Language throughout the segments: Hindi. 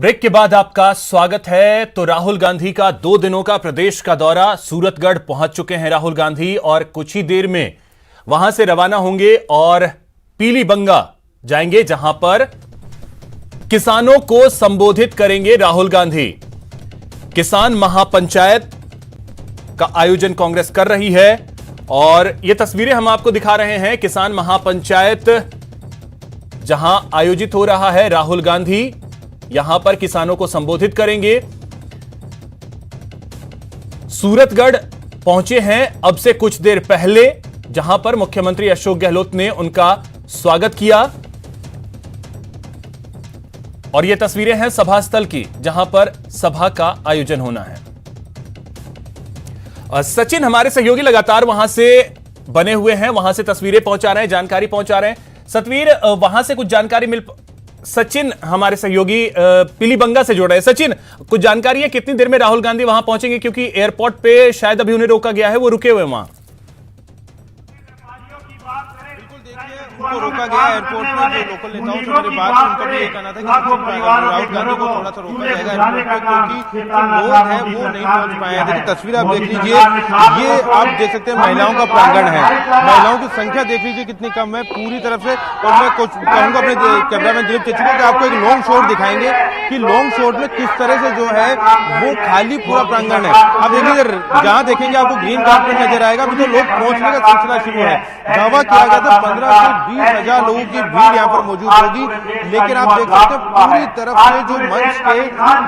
ब्रेक के बाद आपका स्वागत है। तो राहुल गांधी का 2 दिनों का प्रदेश का दौरा, सूरतगढ़ पहुंच चुके हैं राहुल गांधी और कुछ ही देर में वहां से रवाना होंगे और पीलीबंगा जाएंगे, जहां पर किसानों को संबोधित करेंगे राहुल गांधी। किसान महापंचायत का आयोजन कांग्रेस कर रही है और ये तस्वीरें हम आपको दिखा रहे हैं। किसान महापंचायत जहां आयोजित हो रहा है, राहुल गांधी यहां पर किसानों को संबोधित करेंगे। सूरतगढ़ पहुंचे हैं अब से कुछ देर पहले, जहां पर मुख्यमंत्री अशोक गहलोत ने उनका स्वागत किया। और यह तस्वीरें हैं सभा स्थल की, जहां पर सभा का आयोजन होना है। सचिन हमारे सहयोगी लगातार वहां से बने हुए हैं, वहां से तस्वीरें पहुंचा रहे हैं, जानकारी पहुंचा रहे हैं। सतवीर, वहां से कुछ जानकारी सचिन हमारे सहयोगी पीलीबंगा से जुड़ रहे हैं। सचिन, कुछ जानकारी है कितनी देर में राहुल गांधी वहां पहुंचेंगे, क्योंकि एयरपोर्ट पे शायद अभी उन्हें रोका गया है, वो रुके हुए वहां। उनको रोका गया एयरपोर्ट में। जो लोकल नेताओं से मेरी बात है, उनका भी ये कहना था कि राहुल गांधी को थोड़ा सा रोका जाएगा एयरपोर्ट पे, क्योंकि जो लोग हैं वो नहीं पहुंच पाए हैं। देखिए तस्वीर आप देख लीजिए, ये आप देख सकते हैं महिलाओं का प्रांगण है। महिलाओं की संख्या देख लीजिए कितनी कम है पूरी तरफ से। और मैं कुछ कहूंगा अपने कैमरामैन दिलीप चेची को कि आपको एक लॉन्ग शॉट दिखाएंगे कि लॉन्ग शॉट में किस तरह से जो है वो खाली पूरा प्रांगण है। आप देख लीजिए, जहां देखेंगे आपको ग्रीन कार्पेट नजर आएगा। अभी तो लोग पहुंचने का सिलसिला शुरू है। दावा किया गया था 15 से 20 हजार लोगों की भीड़ यहाँ पर मौजूद होगी, लेकिन आप देख सकते हैं पूरी तरफ से जो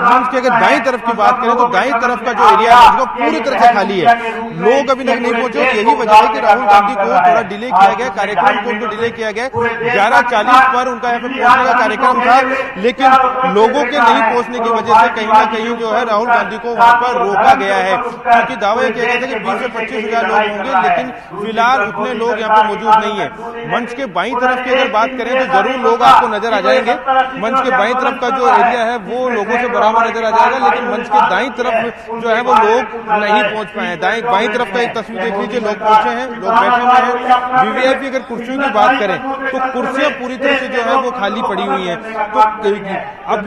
मंच के अगर दाईं तरफ की बात करें तो दाईं तरफ का जो एरिया है उसको पूरी तरह से खाली है। लोग अभी तक नहीं पहुंचे। यही वजह है कि राहुल गांधी को थोड़ा डिले किया गया, कार्यक्रम को उनको डिले किया गया। 11:40 पर उनका यहाँ पर पहुंचने का कार्यक्रम था, लेकिन लोगों के नहीं पहुंचने की वजह से कहीं ना कहीं जो है राहुल गांधी को वहां पर रोका गया है। क्योंकि दावा यह किया गया था कि 20 से 25 हजार लोग होंगे, लेकिन फिलहाल उतने लोग यहाँ पर मौजूद नहीं है। मंच के बाईं तरफ की अगर बात करें तो जरूर लोग आपको नजर आ जाएंगे। मंच के बाईं तरफ का जो एरिया है वो लोगों से भरा हुआ नजर आ जाएगा, लेकिन मंच के दाईं तरफ जो है वो लोग नहीं पहुंच पाए। बाईं तरफ का एक तस्वीर देख लीजिए, लोग पहुंचे हैं, लोग बैठे हुए हैं। वीवीआईपी अगर कुर्सियों की बात करें तो कुर्सियां पूरी तरह से जो है वो खाली पड़ी हुई है। तो अब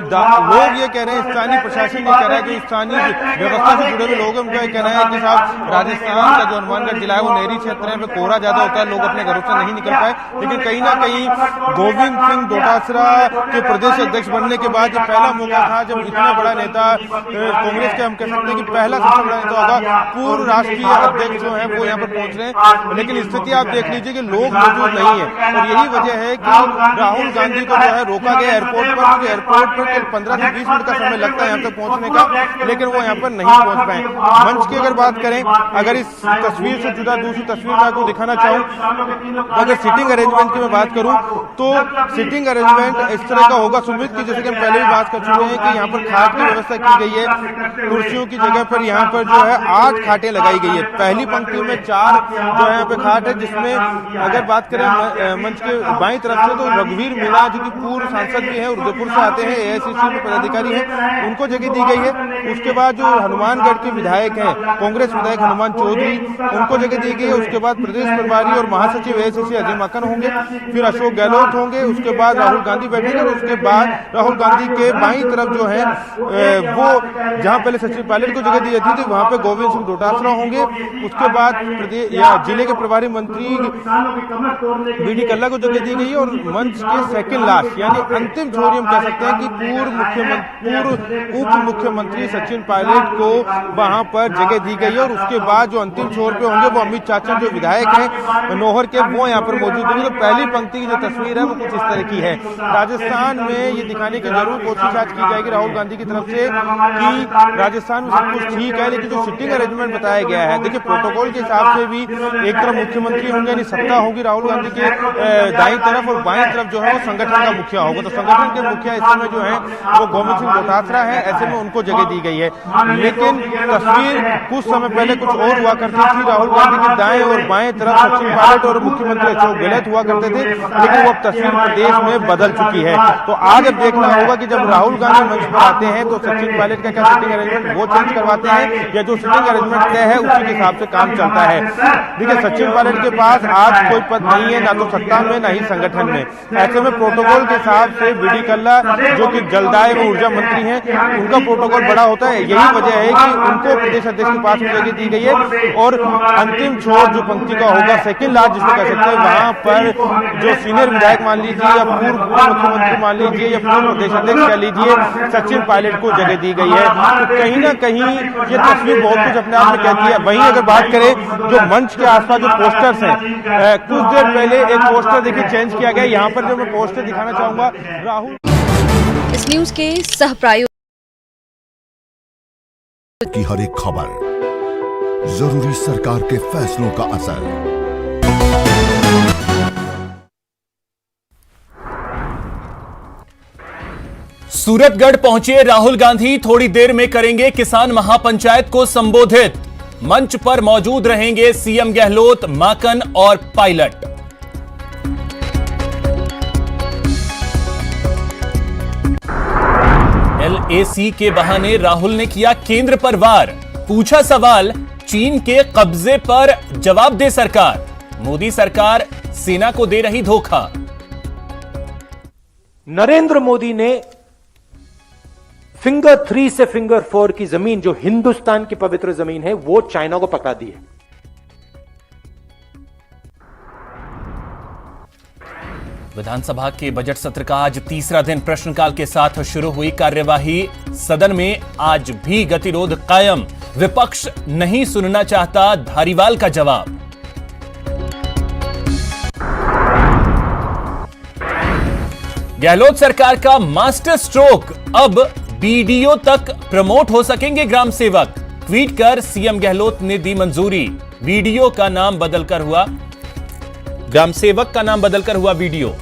लोग ये कह रहे हैं, स्थानीय प्रशासन ये कह रहा है कि स्थानीय व्यवस्था से जुड़े हुए लोग उनका ये कहना है कि साहब राजस्थान का जो हनुमानगढ़ जिला है वो नहरी क्षेत्र है, कोहरा ज्यादा होता है, लोग अपने घरों से नहीं निकल पाए। लेकिन कहीं ना कहीं गोविंद सिंह डोटासरा के प्रदेश अध्यक्ष बनने के बाद ये पहला मौका था जब इतना बड़ा नेता कांग्रेस के, हम कह सकते हैं कि पहला सबसे बड़ा नेता होगा, पूर्व राष्ट्रीय अध्यक्ष जो है वो यहाँ पर पहुंच रहे हैं। लेकिन स्थिति आप देख लीजिए कि लोग मौजूद नहीं है और यही वजह है कि राहुल गांधी को जो है रोका गया एयरपोर्ट पर, क्योंकि एयरपोर्ट पर 15 से 20 मिनट का समय लगता है यहाँ तक पहुंचने का, लेकिन वो यहाँ पर नहीं पहुंच पाए। मंच की अगर बात करें, अगर इस तस्वीर से जुड़ा दूसरी तस्वीर मैं आपको दिखाना चाहूँ, अगर सीटिंग अरेंजमेंट की मैं बात करूं तो सीटिंग अरेंजमेंट इस तरह का होगा सुमित की, जैसे कि हम पहले भी बात कर चुके हैं कि यहाँ पर खाट की व्यवस्था की गई है। कुर्सियों की जगह पर यहाँ पर जो है 8 खाटें लगाई गई है। पहली पंक्ति में 4 जो है यहाँ पे खाट है, जिसमें अगर बात करें मंच के बाईं तरफ से तो रघुवीर मीणा जो कि पूर्व सांसद भी है, उदयपुर से आते हैं, एआईसीसी में पदाधिकारी है, उनको जगह दी गई है। उसके बाद जो हनुमानगढ़ के विधायक हैं, कांग्रेस विधायक हनुमान चौधरी, उनको जगह दी गई है। उसके बाद प्रदेश प्रभारी और महासचिव एआईसीसी अजय माकन होंगे, फिर अशोक गहलोत होंगे, उसके बाद राहुल गांधी बैठेंगे और उसके बाद राहुल गांधी के बाईं तरफ जो है वो जहां पहले सचिन पायलट को जगह दी जाती थी वहां पे गोविंद सिंह डोटासरा होंगे। उसके बाद जिले के प्रभारी मंत्री बीडी कल्ला को जगह दी गई है और मंच के सेकंड लास्ट यानी अंतिम छोर हम कह सकते हैं कि पूर्व उप मुख्यमंत्री सचिन पायलट को वहां पर जगह दी गई है। और उसके बाद जो अंतिम छोर पे होंगे वो अमित चाचा जो विधायक हैं नौहर के, वो यहाँ पर मौजूद होंगे। तो पहली पंक्ति की जो तस्वीर है वो कुछ इस तरह की है। राजस्थान में ये दिखाने की जरूर कोशिश आज की जाएगी राहुल गांधी की तरफ से कि राजस्थान में सब कुछ ठीक है, लेकिन जो सिटिंग अरेंजमेंट बताया गया है, देखिए प्रोटोकॉल के हिसाब से भी एक तरफ मुख्यमंत्री होंगे यानी सत्ता होगी राहुल गांधी के दाईं तरफ और बाईं तरफ जो है वो संगठन का मुखिया होगा। तो संगठन के मुखिया इस समय जो है वो गोविंद सिंह डोटासरा है, ऐसे में उनको जगह दी गई है। लेकिन तस्वीर कुछ समय पहले कुछ और हुआ करती थी, राहुल गांधी के दाएं और बाएं तरफ सचिन पायलट और मुख्यमंत्री अशोक गहलोत हुआ करते थे, लेकिन वो अब तस्वीर प्रदेश में बदल चुकी है। तो आज अब देखना होगा कि जब राहुल गांधी मंच पर आते हैं तो सचिन पायलट का क्या सिटिंग अरेंजमेंट वो चेंज करवाते हैं, या जो सिटिंग अरेंजमेंट तय है उसी के हिसाब से काम चलता है। देखिए, सचिन पायलट के पास आज कोई पद नहीं है, ना तो सत्ता में ना ही संगठन में। ऐसे में प्रोटोकॉल के हिसाब से बीडी कल्ला जो कि जलदाय एवं ऊर्जा मंत्री हैं, उनका प्रोटोकॉल बड़ा होता है। यही वजह है कि उनको प्रदेश अध्यक्ष के पास जगह दी गई है, और अंतिम छोर जो पंक्ति का होगा, सेकंड लास्ट जिसको कह सकते हैं, वहां पर जो सीनियर विधायक मान लीजिए, या पूर्व मुख्यमंत्री मान लीजिए, या पूर्व प्रदेश अध्यक्ष कह लीजिए, सचिन पायलट को जगह दी गई है। तो कहीं ना कहीं ये तस्वीर बहुत कुछ अपने आप में कहती है। वहीं अगर बात करें जो मंच के आसपास जो पोस्टर्स हैं, कुछ देर पहले एक पोस्टर देखिए चेंज किया गया। यहाँ पर जो मैं पोस्टर दिखाना चाहूंगा, राहुल इस न्यूज के सह प्रायोजक की हर एक खबर, जरूरी सरकार के फैसलों का असर। सूरतगढ़ पहुंचे राहुल गांधी, थोड़ी देर में करेंगे किसान महापंचायत को संबोधित। मंच पर मौजूद रहेंगे सीएम गहलोत, माकन और पायलट। एलएसी के बहाने राहुल ने किया केंद्र पर वार, पूछा सवाल, चीन के कब्जे पर जवाब दे सरकार। मोदी सरकार सेना को दे रही धोखा। नरेंद्र मोदी ने फिंगर 3 से फिंगर 4 की जमीन, जो हिंदुस्तान की पवित्र जमीन है, वो चाइना को पकड़ा दी है। विधानसभा के बजट सत्र का आज तीसरा दिन प्रश्नकाल के साथ शुरू हुई कार्यवाही। सदन में आज भी गतिरोध कायम, विपक्ष नहीं सुनना चाहता धारीवाल का जवाब। गहलोत सरकार का मास्टर स्ट्रोक, अब बीडीओ तक प्रमोट हो सकेंगे ग्राम सेवक। ट्वीट कर सीएम गहलोत ने दी मंजूरी, बीडीओ का नाम बदलकर हुआ, ग्राम सेवक का नाम बदलकर हुआ बीडीओ।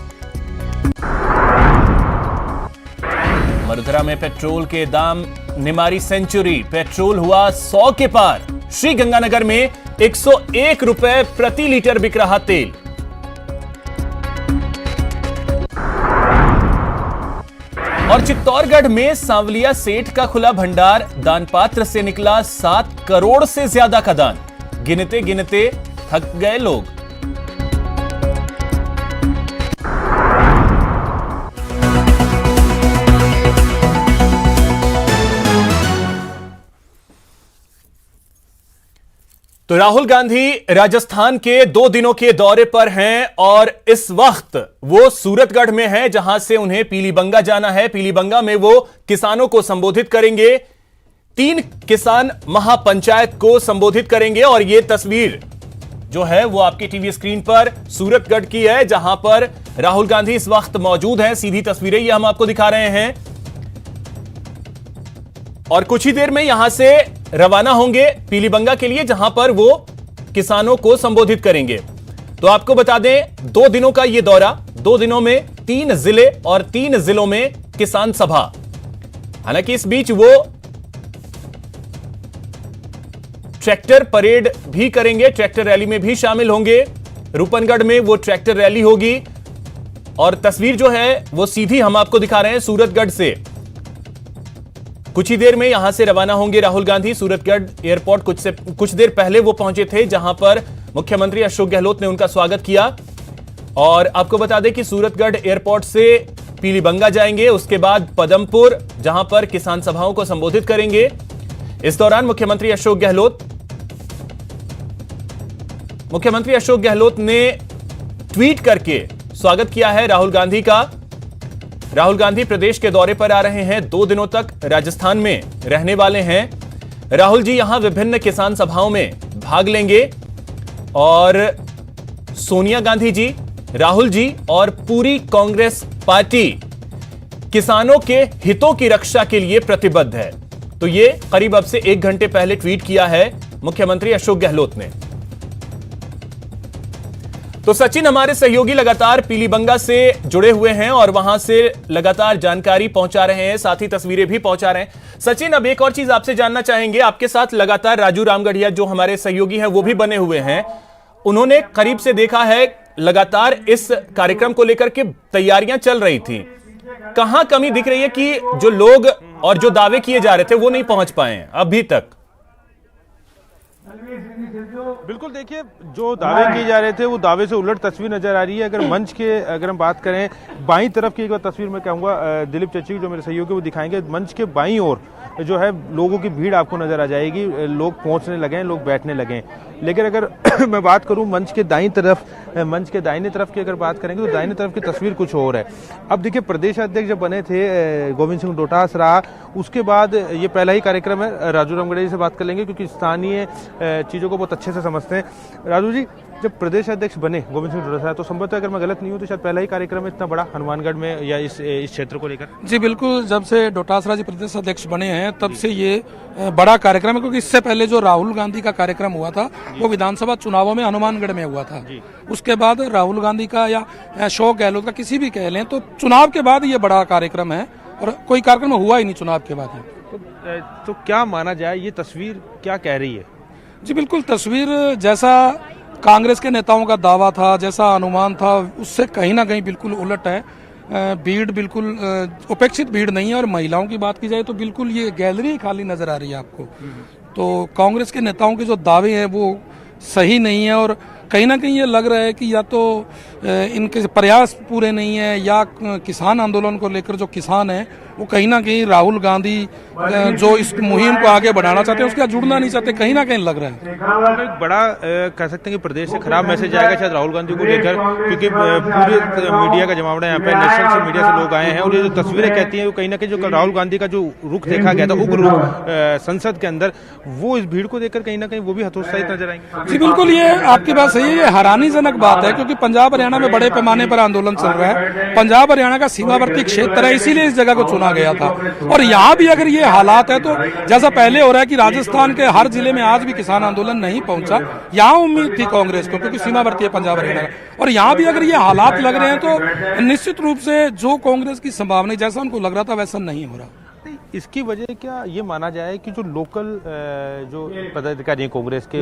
मरुधरा में पेट्रोल के दाम निमारी सेंचुरी, पेट्रोल हुआ 100 के पार। श्रीगंगानगर में 101 रुपए प्रति लीटर बिक रहा तेल। और चित्तौड़गढ़ में सांवलिया सेठ का खुला भंडार, दानपात्र से निकला 7 करोड़ से ज्यादा का दान। गिनते गिनते थक गए लोग। तो राहुल गांधी राजस्थान के 2 दिनों के दौरे पर हैं और इस वक्त वो सूरतगढ़ में हैं, जहां से उन्हें पीलीबंगा जाना है। पीलीबंगा में वो किसानों को संबोधित करेंगे, 3 किसान महापंचायत को संबोधित करेंगे। और ये तस्वीर जो है वो आपकी टीवी स्क्रीन पर सूरतगढ़ की है, जहां पर राहुल गांधी इस वक्त मौजूद हैं। सीधी तस्वीरें ये हम आपको दिखा रहे हैं और कुछ ही देर में यहां से रवाना होंगे पीलीबंगा के लिए, जहां पर वो किसानों को संबोधित करेंगे। तो आपको बता दें, 2 दिनों का ये दौरा, 2 दिनों में 3 जिले और 3 जिलों में किसान सभा। हालांकि इस बीच वो ट्रैक्टर परेड भी करेंगे, ट्रैक्टर रैली में भी शामिल होंगे। रूपनगढ़ में वो ट्रैक्टर रैली होगी और तस्वीर जो है वो सीधी हम आपको दिखा रहे हैं सूरतगढ़ से। कुछ ही देर में यहां से रवाना होंगे राहुल गांधी। सूरतगढ़ एयरपोर्ट कुछ देर पहले वो पहुंचे थे, जहां पर मुख्यमंत्री अशोक गहलोत ने उनका स्वागत किया। और आपको बता दें कि सूरतगढ़ एयरपोर्ट से पीलीबंगा जाएंगे, उसके बाद पदमपुर, जहां पर किसान सभाओं को संबोधित करेंगे। इस दौरान मुख्यमंत्री अशोक गहलोत ने ट्वीट करके स्वागत किया है राहुल गांधी का। राहुल गांधी प्रदेश के दौरे पर आ रहे हैं, 2 दिनों तक राजस्थान में रहने वाले हैं। राहुल जी यहां विभिन्न किसान सभाओं में भाग लेंगे और सोनिया गांधी जी, राहुल जी और पूरी कांग्रेस पार्टी किसानों के हितों की रक्षा के लिए प्रतिबद्ध है। तो ये करीब अब से 1 घंटे पहले ट्वीट किया है मुख्यमंत्री अशोक गहलोत ने। तो सचिन हमारे सहयोगी लगातार पीलीबंगा से जुड़े हुए हैं और वहां से लगातार जानकारी पहुंचा रहे हैं, साथ ही तस्वीरें भी पहुंचा रहे हैं। सचिन, अब एक और चीज आपसे जानना चाहेंगे, आपके साथ लगातार राजू रामगढ़िया जो हमारे सहयोगी हैं वो भी बने हुए हैं। उन्होंने करीब से देखा है लगातार इस कार्यक्रम को लेकर के तैयारियां चल रही थी, कहां कमी दिख रही है कि जो लोग और जो दावे किए जा रहे थे वो नहीं पहुंच पाए हैं अभी तक? बिल्कुल, देखिए जो दावे किए जा रहे थे वो दावे से उलट तस्वीर नजर आ रही है। अगर मंच के अगर हम बात करें, बाईं तरफ की एक तस्वीर मैं कहूँगा दिलीप चच्ची जो मेरे सहयोगी वो दिखाएंगे। मंच के बाईं ओर जो है लोगों की भीड़ आपको नजर आ जाएगी, लोग पहुंचने लगे हैं, लोग बैठने लगे हैं। लेकिन अगर मैं बात करूं मंच के दाईं तरफ, मंच के दाहिने तरफ की अगर बात करेंगे तो दाहिने तरफ की तस्वीर कुछ और है। अब देखिए प्रदेश अध्यक्ष जब बने थे गोविंद सिंह डोटासरा, उसके बाद ये पहला ही कार्यक्रम है। राजू रामगढ़े जी से बात कर लेंगे क्योंकि स्थानीय चीज़ों को बहुत अच्छे से समझते हैं। राजू जी, जब प्रदेश अध्यक्ष बने गोविंद सिंह डोटासरा, तो संभवतः अगर मैं गलत नहीं हूं तो शायद पहला ही कार्यक्रम है इतना बड़ा हनुमानगढ़ में या इस क्षेत्र को लेकर। जी बिल्कुल, जब से डोटासरा जी प्रदेश अध्यक्ष बने हैं तब से ये बड़ा कार्यक्रम है, क्योंकि इससे पहले जो राहुल गांधी का कार्यक्रम हुआ था वो विधानसभा चुनावों में हनुमानगढ़ में हुआ था। उसके बाद राहुल गांधी का या अशोक गहलोत का किसी भी कह लें तो चुनाव के बाद ये बड़ा कार्यक्रम है, और कोई कार्यक्रम हुआ ही नहीं चुनाव के बाद। तो क्या माना जाए, ये तस्वीर क्या कह रही है? जी बिल्कुल, तस्वीर जैसा कांग्रेस के नेताओं का दावा था, जैसा अनुमान था, उससे कहीं ना कहीं बिल्कुल उलट है। भीड़ बिल्कुल उपेक्षित भीड़ नहीं है। और महिलाओं की बात की जाए तो बिल्कुल ये गैलरी खाली नजर आ रही है आपको। तो कांग्रेस के नेताओं के जो दावे हैं वो सही नहीं है, और कहीं ना कहीं ये लग रहा है कि या तो इनके प्रयास पूरे नहीं है, या किसान आंदोलन को लेकर जो किसान हैं वो कहीं ना कहीं राहुल गांधी जो इस मुहिम को आगे बढ़ाना चाहते हैं उसके साथ जुड़ना नहीं चाहते, कहीं ना कहीं लग रहा है। एक बड़ा कह सकते हैं कि प्रदेश से खराब मैसेज आएगा शायद राहुल गांधी को लेकर, क्योंकि पूरे मीडिया का जमावड़ा यहाँ पे, नेशनल से मीडिया से लोग आए हैं, और ये जो तस्वीरें कहती हैं वो कहीं ना कहीं जो राहुल गांधी का जो रुख देखा गया था, उग्र रुख संसद के अंदर, वो इस भीड़ को देखकर कहीं ना कहीं वो भी हतोत्साहित नजर आएंगे। जी बिल्कुल, ये आपकी बात सही है। ये हैरानीजनक बात है क्योंकि पंजाब हरियाणा में बड़े पैमाने पर आंदोलन चल रहा है। पंजाब हरियाणा का सीमावर्ती क्षेत्र है, इसीलिए इस जगह को चुना गया था। और यहाँ भी अगर ये हालात है तो जैसा पहले हो रहा है कि राजस्थान के हर जिले में आज भी किसान आंदोलन नहीं पहुंचा, यहाँ उम्मीद थी कांग्रेस को क्योंकि सीमावर्ती है पंजाब हरियाणा का। और यहाँ भी अगर ये हालात लग रहे हैं तो निश्चित रूप से जो कांग्रेस की संभावना जैसा उनको लग रहा था वैसा नहीं हो रहा। इसकी वजह क्या ये माना जाए कि जो लोकल जो पदाधिकारी हैं कांग्रेस के,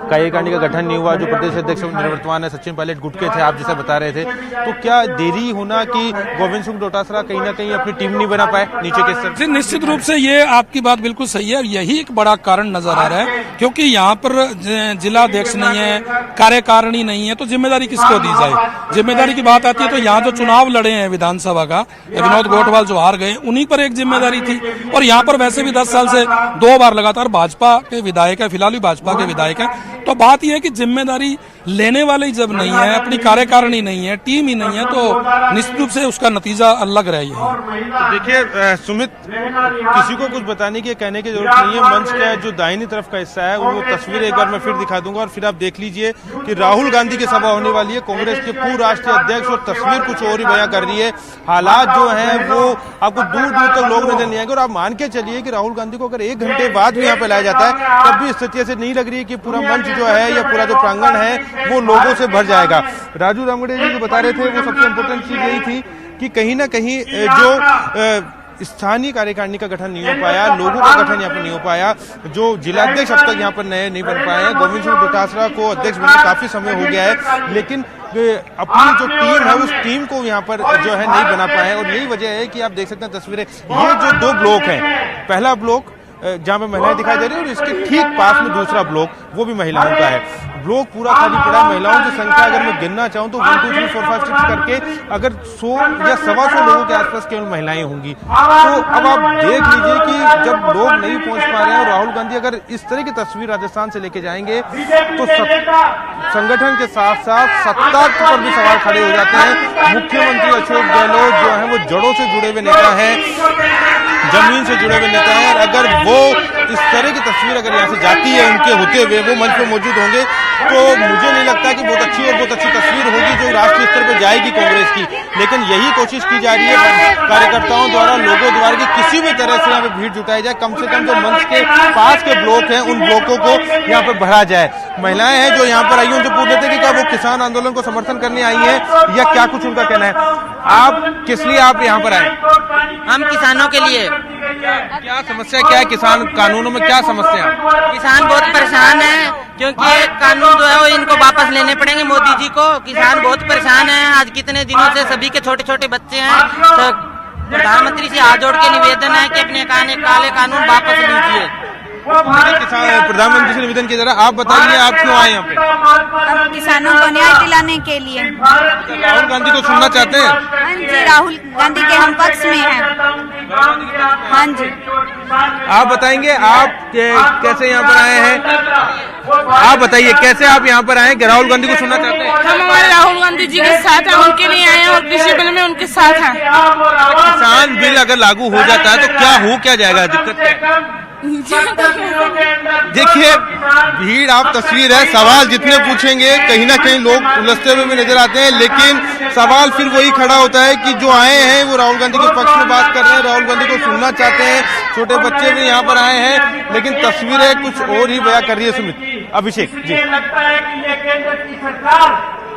कार्यकारिणी का गठन नहीं हुआ, जो प्रदेश अध्यक्ष निवर्तमान है सचिन पायलट गुटके थे, आप जैसे बता रहे थे, तो क्या देरी होना कि गोविंद सिंह डोटासरा कहीं ना कहीं अपनी टीम नहीं बना पाए नीचे के स्तर? जी निश्चित रूप से ये आपकी बात बिल्कुल सही है, यही एक बड़ा कारण नजर आ रहा है। क्योंकि यहाँ पर जिला अध्यक्ष नहीं है, कार्यकारिणी नहीं है, तो जिम्मेदारी किसको दी जाए? जिम्मेदारी की बात आती है तो यहाँ जो चुनाव लड़े हैं विधानसभा का, विनोद गोटवाल जो हार गए, उन्हीं पर एक जिम्मेदारी थी। और यहाँ पर वैसे भी 10 साल से 2 बार लगातार भाजपा के विधायक है, फिलहाल भी भाजपा के विधायक है। तो बात यह है कि जिम्मेदारी लेने वाले जब नहीं है, अपनी कार्यकारिणी नहीं है, टीम ही नहीं है, तो निश्चित रूप से उसका नतीजा अलग रहा है। देखिए सुमित, किसी को कुछ बताने की कहने की जरूरत नहीं है। मंच का जो दाहिनी तरफ का हिस्सा है वो तस्वीर एक बार मैं फिर दिखा दूंगा, और फिर आप देख लीजिए कि राहुल गांधी की सभा होने वाली है। कांग्रेस के पूर्व राष्ट्रीय अध्यक्ष, और तस्वीर कुछ और ही बयां कर रही है। हालात जो है वो आपको दूर दूर तक लोग नजर नहीं आएंगे। और आप मान के चलिए कि राहुल गांधी को अगर 1 घंटे बाद भी यहाँ पे लाया जाता है तब भी स्थिति ऐसे नहीं लग रही है कि पूरा मंच जो है या पूरा जो प्रांगण है वो लोगों से भर जाएगा। राजू रामगढ़े जी जो बता रहे थे वो सबसे इम्पोर्टेंट चीज यही थी कि कहीं ना कहीं जो स्थानीय कार्यकारिणी का गठन नहीं हो पाया, लोगों का गठन यहाँ पर नहीं हो पाया, जो जिलाध्यक्ष अब तक यहाँ पर नए नहीं बन पाए हैं। गोविंद सिंह डोटासरा को अध्यक्ष बनने काफी समय हो गया है, लेकिन अपनी जो टीम है उस टीम को यहाँ पर जो है नहीं बना पाए। और यही वजह है कि आप देख सकते हैं तस्वीरें, ये जो 2 ब्लॉक हैं, पहला ब्लॉक जहाँ पे महिलाएं दिखाई दे रही है और इसके ठीक पास में दूसरा ब्लॉक, वो भी महिलाओं का है। ब्लॉक पूरा खाली पड़ा है। महिलाओं की संख्या अगर मैं गिनना चाहूँ तो 1 2 3 4 5 6 करके अगर 100 या 125 लोगों के आसपास केवल महिलाएं होंगी। तो अब आप देख लीजिए कि जब लोग नहीं पहुंच पा रहे हैं और राहुल गांधी अगर इस तरह की तस्वीर राजस्थान से लेके जाएंगे तो संगठन के साथ साथ सत्ता पर भी सवाल खड़े हो जाते हैं। मुख्यमंत्री अशोक गहलोत जो है वो जड़ों से जुड़े हुए नेता हैं, जमीन से जुड़े हुए नेता हैं, और अगर वो इस तरह की तस्वीर अगर यहाँ से जाती है उनके होते हुए, वो मंच पर मौजूद होंगे, तो मुझे नहीं लगता कि बहुत अच्छी और बहुत अच्छी तस्वीर होगी जो राष्ट्रीय स्तर पर जाएगी कांग्रेस की। लेकिन यही कोशिश की जा रही है कार्यकर्ताओं द्वारा, लोगों द्वारा कि किसी भी तरह से यहाँ पे भीड़ जुटाई जाए, कम से कम जो मंच के पास के ब्लॉक हैं उन ब्लॉकों को यहाँ पर बढ़ा जाए। महिलाएं हैं जो यहाँ पर आई हैं, उनसे पूछ लेते कि क्या वो किसान आंदोलन को समर्थन करने आई है या क्या कुछ उनका कहना है। आप किस लिए आप यहाँ पर आए? हम किसानों के लिए। क्या समस्या क्या है किसान कानूनों में, क्या समस्या है? किसान बहुत परेशान है क्योंकि ये कानून जो है वो इनको वापस लेने पड़ेंगे मोदी जी को। किसान बहुत परेशान है। आज कितने दिनों से सभी के छोटे छोटे बच्चे हैं, तो प्रधानमंत्री से हाथ जोड़ के निवेदन है कि अपने काले कानून वापस लीजिए। किसान प्रधानमंत्री से निवेदन किया जा रहा है। आप बताइए आप क्यों आए यहाँ पे? किसानों को न्याय दिलाने के लिए। राहुल गांधी को सुनना चाहते हैं? हाँ जी, राहुल गांधी के हम पक्ष में हैं। हाँ जी। आप बताएंगे आप कैसे यहाँ पर आए हैं? आप बताइए कैसे आप यहाँ पर आए? राहुल गांधी को सुनना चाहते हैं? हम हमारे राहुल गांधी जी के साथ हैं, उनके लिए आए हैं और कृषि बिल में उनके साथ हैं। किसान बिल अगर लागू हो जाता है तो क्या जाएगा, दिक्कत क्या है? देखिए भीड़, आप तस्वीर है, सवाल जितने पूछेंगे कहीं ना कहीं लोग उलझते हुए भी नजर आते हैं, लेकिन सवाल फिर वही खड़ा होता है कि जो आए हैं वो राहुल गांधी के पक्ष में बात कर रहे हैं, राहुल गांधी को सुनना चाहते हैं। छोटे बच्चे भी यहाँ पर आए हैं, लेकिन तस्वीरें कुछ और ही बयां कर रही है। सुमित, अभिषेक जी,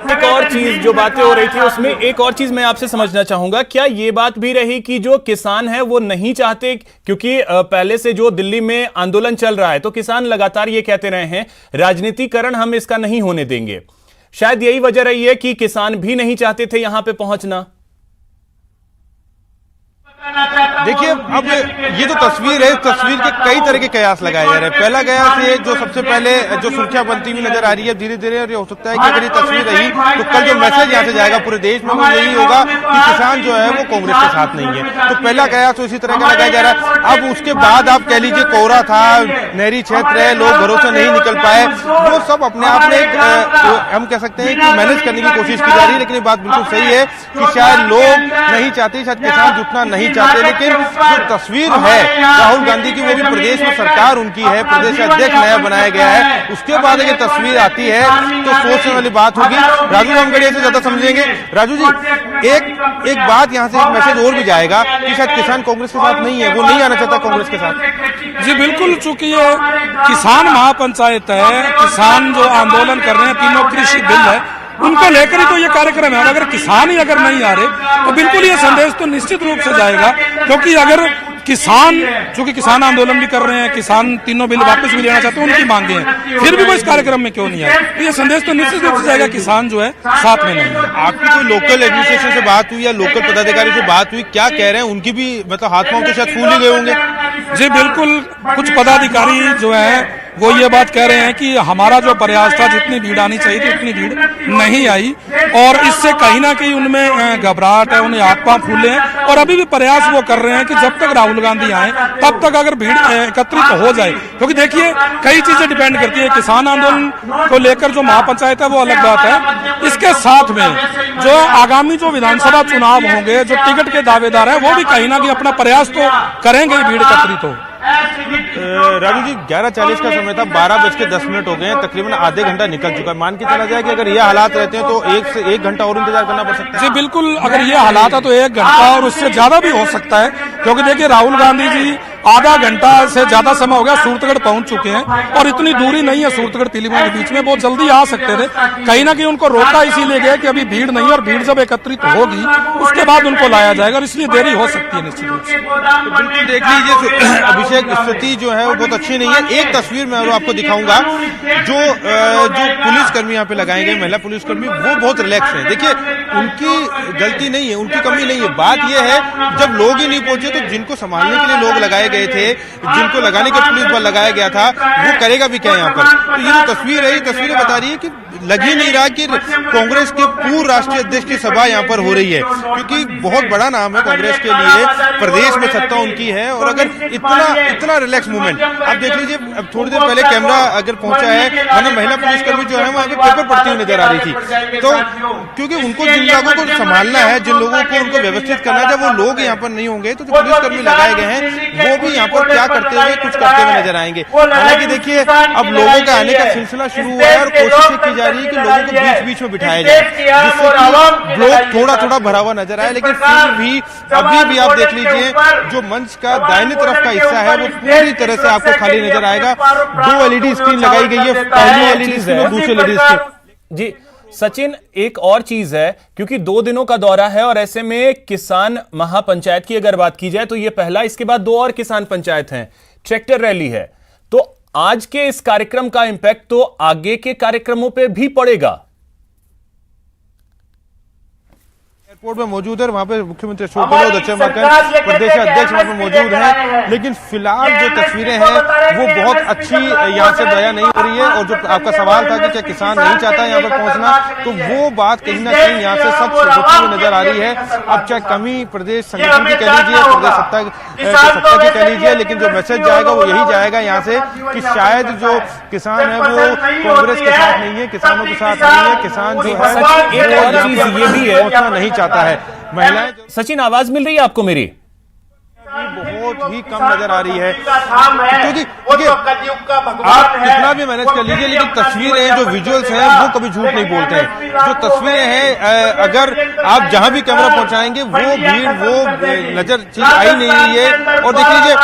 एक और चीज जो बातें हो रही थी उसमें एक और चीज मैं आपसे समझना चाहूंगा, क्या ये बात भी रही कि जो किसान है वो नहीं चाहते, क्योंकि पहले से जो दिल्ली में आंदोलन चल रहा है तो किसान लगातार ये कहते रहे हैं राजनीतिकरण हम इसका नहीं होने देंगे। शायद यही वजह रही है कि किसान भी नहीं चाहते थे यहां पे पहुंचना। देखिए अब ये जो तस्वीर है, तस्वीर के कई तरह के कयास लगाए जा रहे हैं। पहला कयास ये जो सबसे पहले जो सुर्खियां बनती हुई नजर आ रही है धीरे धीरे, और ये हो सकता है कि अगर ये तस्वीर रही तो कल जो मैसेज यहाँ से जाएगा पूरे देश में वो यही होगा कि किसान जो है वो कांग्रेस के साथ नहीं है। तो पहला कयास तो इसी तरह का लगाया जा रहा है। अब उसके बाद आप कह लीजिए कोहरा था, नहरी क्षेत्र है, लोग घरों से नहीं निकल पाए, वो सब अपने आप में हम कह सकते हैं कि मैनेज करने की कोशिश की जा रही है। लेकिन ये बात बिल्कुल सही है कि शायद लोग नहीं चाहते, शायद किसान जुटना नहीं चाहते, लेकिन जो तस्वीर है राहुल गांधी की वो भी प्रदेश में सरकार उनकी है, प्रदेश अध्यक्ष नया बनाया गया है, उसके बाद अगर तस्वीर आती है तो सोचने वाली बात होगी। राजू रामगढ़िया से ज्यादा समझेंगे। राजू जी, एक बात यहाँ से एक मैसेज और भी जाएगा कि शायद किसान कांग्रेस के साथ नहीं है, वो नहीं आना चाहता कांग्रेस के साथ। जी बिल्कुल, चूंकि ये किसान महापंचायत है, किसान जो आंदोलन कर रहे हैं, तीनों कृषि बिल है, उनको लेकर ही तो ये कार्यक्रम है। अगर किसान ही अगर नहीं आ रहे तो बिल्कुल ये संदेश तो निश्चित रूप से जाएगा, क्योंकि अगर किसान, चूंकि किसान आंदोलन भी कर रहे हैं, किसान तीनों बिल वापस भी लेना चाहते हैं, उनकी मांगे हैं, फिर भी वो इस कार्यक्रम में क्यों नहीं आए, तो ये संदेश तो निश्चित रूप से जाएगा, किसान जो है साथ में नहीं है। आपकी कोई लोकल एडमिनिस्ट्रेशन से बात हुई या लोकल पदाधिकारी से बात हुई, क्या कह रहे हैं? उनकी भी मतलब हाथ पांव तो शायद फूल ही गए होंगे। जी बिल्कुल, कुछ पदाधिकारी जो है वो ये बात कह रहे हैं कि हमारा जो प्रयास था, जितनी भीड़ आनी चाहिए थी उतनी भीड़ नहीं आई, और इससे कहीं ना कहीं उनमें घबराहट है, उन्हें हाथ पांव फूले हैं, और अभी भी प्रयास वो कर रहे हैं कि जब तक राहुल गांधी आए तब तक अगर भीड़ एकत्रित हो जाए, क्योंकि देखिए कई चीजें डिपेंड करती है। किसान आंदोलन को लेकर जो महापंचायत है वो अलग बात है, इसके साथ में जो आगामी जो विधानसभा चुनाव होंगे, जो टिकट के दावेदार है वो भी कहीं ना कहीं अपना प्रयास तो करेंगे भीड़ एकत्रित हो। राजू जी, 11:40 का समय था, 12:10 हो गए हैं, तकरीबन आधे घंटा निकल चुका है। मान के चला जाए कि अगर ये हालात रहते हैं तो 1 से 1 घंटा और इंतजार करना पड़ सकता है। जी बिल्कुल, अगर ये हालात है तो 1 घंटा और उससे ज्यादा भी हो सकता है, क्योंकि देखिए राहुल गांधी जी आधा घंटा से ज्यादा समय हो गया सूरतगढ़ पहुंच चुके हैं, और इतनी दूरी नहीं है सूरतगढ़ पीलीभीत के बीच में, बहुत जल्दी आ सकते थे। कहीं ना कहीं उनको रोका इसीलिए गया कि अभी भीड़ नहीं है, और भीड़ जब एकत्रित होगी उसके बाद उनको लाया जाएगा, और इसलिए देरी हो सकती है निश्चित रूप से। तो बिल्कुल देख लीजिए अभिषेक, स्थिति जो है वो बहुत अच्छी नहीं है। एक तस्वीर मैं आपको दिखाऊंगा, जो पुलिसकर्मी यहाँ पे लगाए गए, महिला पुलिसकर्मी, वो बहुत रिलैक्स है। देखिए उनकी गलती नहीं है, उनकी कमी नहीं है, बात यह है जब लोग ही नहीं पहुंचे तो जिनको संभालने के लिए लोग लगाए गए थे, जिनको लगाने का पुलिस बल लगाया गया था, वो करेगा भी क्या यहाँ पर। तो ये जो तस्वीर है, ये तस्वीरें बता रही है कि लग ही नहीं रहा कि कांग्रेस के पूर्व राष्ट्रीय अध्यक्ष की सभा यहाँ पर हो रही है, क्योंकि बहुत बड़ा नाम है कांग्रेस के लिए, प्रदेश में सत्ता उनकी है, और अगर इतना रिलैक्स मूवमेंट आप देख लीजिए। अब थोड़ी देर पहले कैमरा अगर पहुंचा है, वरना महिला पुलिसकर्मी जो है वो आगे पेपर पढ़ती हुई नजर आ रही थी। तो क्योंकि उनको जिन लोगों को संभालना है, जिन लोगों को उनको व्यवस्थित करना है, जब वो लोग यहाँ पर नहीं होंगे तो जो पुलिसकर्मी लगाए गए हैं वो भी यहाँ पर क्या करते हुए, कुछ करते हुए नजर आएंगे। हालांकि देखिए अब लोगों का आने का सिलसिला शुरू हुआ है, और कोशिश की जा रही है कि लोगों को बीच बीच में बिठाया जाए, जिससे कि लोग थोड़ा थोड़ा भरा हुआ नजर आए। लेकिन फिर भी अभी भी आप देख लीजिए, जो मंच का दाहिने तरफ का हिस्सा है वो पूरी तरह से आपको खाली नजर आएगा। 2 LED स्क्रीन लगाई गई है, पहली LED स्क्रीन और दूसरी LED स्क्रीन। जी सचिन, एक और चीज है, क्योंकि 2 दिनों का दौरा है और ऐसे में किसान महापंचायत की अगर बात की जाए तो ये पहला, इसके बाद 2 और किसान पंचायत हैं, ट्रैक्टर रैली है, तो आज के इस कार्यक्रम का इंपैक्ट तो आगे के कार्यक्रमों पे भी पड़ेगा। एयरपोर्ट में मौजूद है, वहां पे मुख्यमंत्री अशोक गहलोत, दक्षिण मध्य प्रदेश अध्यक्ष वहां पे मौजूद हैं, लेकिन फिलहाल जो तस्वीरें हैं वो बहुत अच्छी यहाँ से बयां नहीं हो रही है। और जो आपका सवाल था कि क्या किसान नहीं चाहता यहाँ पर पहुंचना, तो वो बात कहीं ना कहीं यहाँ से सच होती हुई नजर आ रही है। अब चाहे कमी प्रदेश संगठन की कह लीजिए, प्रदेश सत्ता की कह लीजिए, लेकिन जो मैसेज जाएगा वो यही जाएगा यहाँ से कि शायद जो किसान है वो कांग्रेस के साथ नहीं है, किसानों के साथ नहीं है, किसान जो है एक और चीज ये भी है, पहुंचना नहीं चाहता है। महिलाएं सचिन, आवाज मिल रही है आपको मेरी? बहुत ही कम नजर आ रही है, क्योंकि आप कितना भी मैनेज कर लीजिए, लेकिन तस्वीरें जो विजुअल्स हैं वो कभी झूठ नहीं बोलते हैं। जो तस्वीरें हैं, अगर आप जहां भी कैमरा पहुंचाएंगे वो भीड़, वो नजर चीज आई नहीं रही है। और देख लीजिए,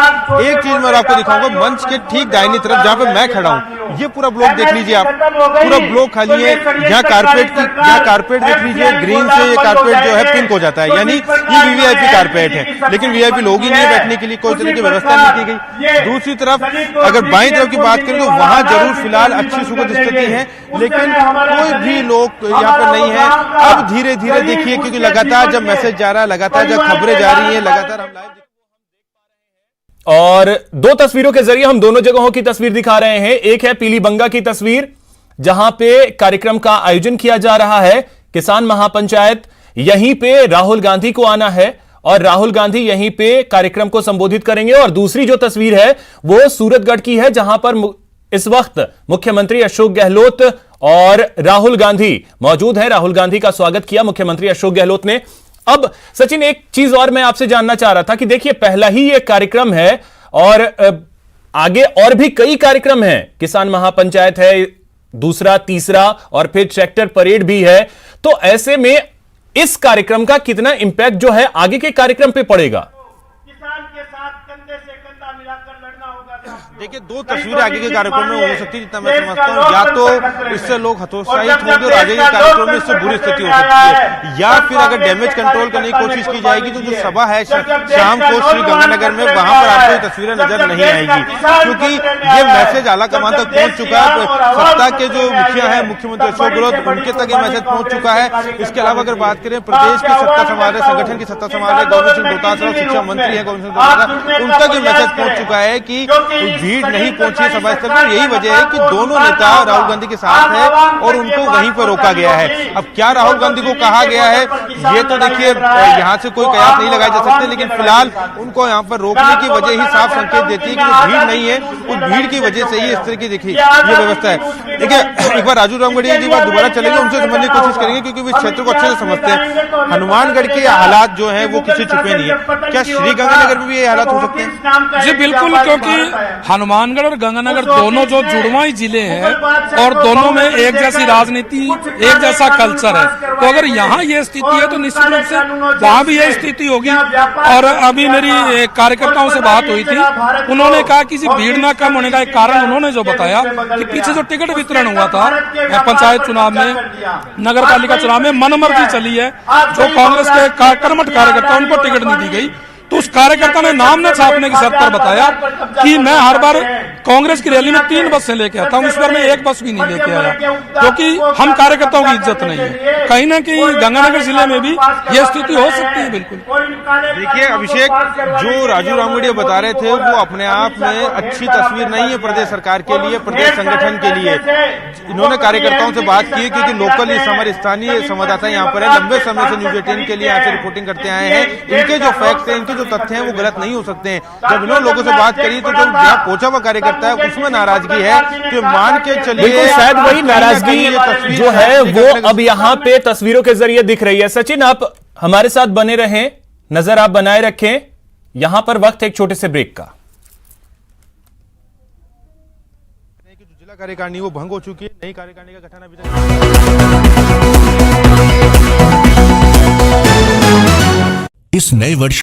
एक चीज मैं आपको दिखाऊंगा, मंच के ठीक दाहिनी तरफ जहां पे मैं खड़ा हूं, ये पूरा ब्लॉक देख लीजिए आप, पूरा ब्लॉक खाली है। यहाँ कारपेट देख लीजिए, ग्रीन से ये कारपेट जो है पिंक हो जाता है, यानी ये वीवीआईपी कारपेट है, लेकिन वीवीआईपी लोग ही नहीं बैठने के लिए, कोई तरह की व्यवस्था नहीं की गई। दूसरी तरफ अगर बाईं तरफ की बात करें तो वहां जरूर फिलहाल अच्छी सुखद स्थिति है, लेकिन कोई भी लोग यहाँ पर नहीं है। अब धीरे धीरे देखिए, क्योंकि लगातार जब मैसेज जा रहा है, लगातार जब खबरें जा रही है, लगातार हम लाइव और 2 तस्वीरों के जरिए हम दोनों जगहों की तस्वीर दिखा रहे हैं। एक है पीलीबंगा की तस्वीर, जहां पे कार्यक्रम का आयोजन किया जा रहा है, किसान महापंचायत, यहीं पे राहुल गांधी को आना है और राहुल गांधी यहीं पे कार्यक्रम को संबोधित करेंगे। और दूसरी जो तस्वीर है वो सूरतगढ़ की है, जहां पर इस वक्त मुख्यमंत्री अशोक गहलोत और राहुल गांधी मौजूद हैं। राहुल गांधी का स्वागत किया मुख्यमंत्री अशोक गहलोत ने। अब सचिन, एक चीज और मैं आपसे जानना चाह रहा था कि देखिए, पहला ही ये कार्यक्रम है और आगे और भी कई कार्यक्रम हैं, किसान महापंचायत है, दूसरा, तीसरा, और फिर ट्रैक्टर परेड भी है, तो ऐसे में इस कार्यक्रम का कितना इंपैक्ट जो है आगे के कार्यक्रम पे पड़ेगा? किसान के साथ कंधे से कंधा मिलाकर लड़ना होगा। देखिए, 2 तस्वीरें आगे के कार्यक्रम में हो सकती है, जितना मैं समझता हूँ। या तो इससे लोग हतोत्साहित होंगे और आगे के कार्यक्रम में इससे बुरी स्थिति हो सकती है, या फिर अगर डैमेज कंट्रोल करने की कोशिश की जाएगी तो जो सभा है शाम को श्री गंगानगर में, वहां पर आपको ये तस्वीरें नजर नहीं आएगी, क्योंकि ये मैसेज आला कमान तक पहुंच चुका है। सत्ता के जो मुखिया है, मुख्यमंत्री अशोक गहलोत, उनके तक ये मैसेज पहुंच चुका है। इसके अलावा अगर बात करें प्रदेश की सत्ता संभाल रहे, संगठन की सत्ता संभाल रहे गोविंद सिंह डोटासरा, शिक्षा मंत्री है गोविंद सिंह डोटासरा, उन तक ये मैसेज पहुंच चुका है कि भीड़ नहीं पहुंची सभा स्थल पर। यही वजह है कि दोनों नेता राहुल गांधी के साथ है और उनको वहीं पर रोका गया है। अब क्या राहुल गांधी को कहा गया है, ये तो देखिए यहाँ से कोई कयास नहीं लगाए जा सकते, लेकिन फिलहाल उनको यहाँ पर रोकने की वजह ही साफ संकेत देती है कि जो भीड़ नहीं है, उस भीड़ की वजह से ही इस तरह की देखिए ये व्यवस्था है। देखिए, एक बार राजू रामगढ़िया जी बात दोबारा चलेंगे, उनसे समझने की कोशिश करेंगे, क्योंकि वे क्षेत्र को अच्छे से समझते हैं। हनुमानगढ़ के हालात जो है वो किसी छुपे नहीं है, क्या श्री गंगानगर में भी ये हालात हो सकते हैं? जी बिल्कुल, क्योंकि हनुमानगढ़ और गंगानगर दोनों जो जुड़वाई जिले हैं और दोनों में एक जैसी राजनीति, एक जैसा कल्चर है, तो अगर यहाँ ये स्थिति है तो निश्चित रूप से वहाँ भी ये स्थिति होगी। और अभी मेरी कार्यकर्ताओं से बात हुई थी, उन्होंने कहा कि भीड़ न कम होने का एक कारण उन्होंने जो बताया कि पीछे जो टिकट वितरण हुआ था पंचायत चुनाव में, नगर पालिका चुनाव में, मनमर्जी चली है, जो कांग्रेस के कर्मठ कार्यकर्ता उनको टिकट नहीं दी गई, तो उस कार्यकर्ता ने नाम न छापने की शर्त पर बताया कि मैं हर बार कांग्रेस की रैली में 3 बसें लेके आता हूँ, इस बार मैं 1 बस भी नहीं लेके आया, क्योंकि हम कार्यकर्ताओं की इज्जत नहीं है। कहीं ना कहीं गंगानगर जिले में भी यह स्थिति हो सकती है। बिल्कुल, देखिए अभिषेक, जो राजू रामगढ़िया बता रहे थे वो अपने आप में अच्छी तस्वीर नहीं है प्रदेश सरकार के लिए, प्रदेश संगठन के लिए। इन्होंने कार्यकर्ताओं से बात की है, क्योंकि लोकल हमारे स्थानीय संवाददाता यहाँ पर है, लंबे समय से न्यूज 18 के लिए यहाँ से रिपोर्टिंग करते आए हैं। इनके जो फैक्ट है, इनके जो तथ्य हैं वो गलत नहीं हो सकते हैं। जब इन्होंने लोगों से बात करी तो जो यहाँ पहुंचा हुआ कार्यकर्ता है उसमें नाराजगी है, तो मान के चलिए शायद वही नाराजगी जो है वो अब यहाँ पे तस्वीरों के जरिए दिख रही है। सचिन, आप हमारे साथ बने रहें, नजर आप बनाए रखें। यहां पर वक्त एक छोटे से ब्रेक का। जो जिला कार्यकारिणी वो भंग हो चुकी है, नई कार्यकारिणी का गठन अभी तक। इस नए वर्ष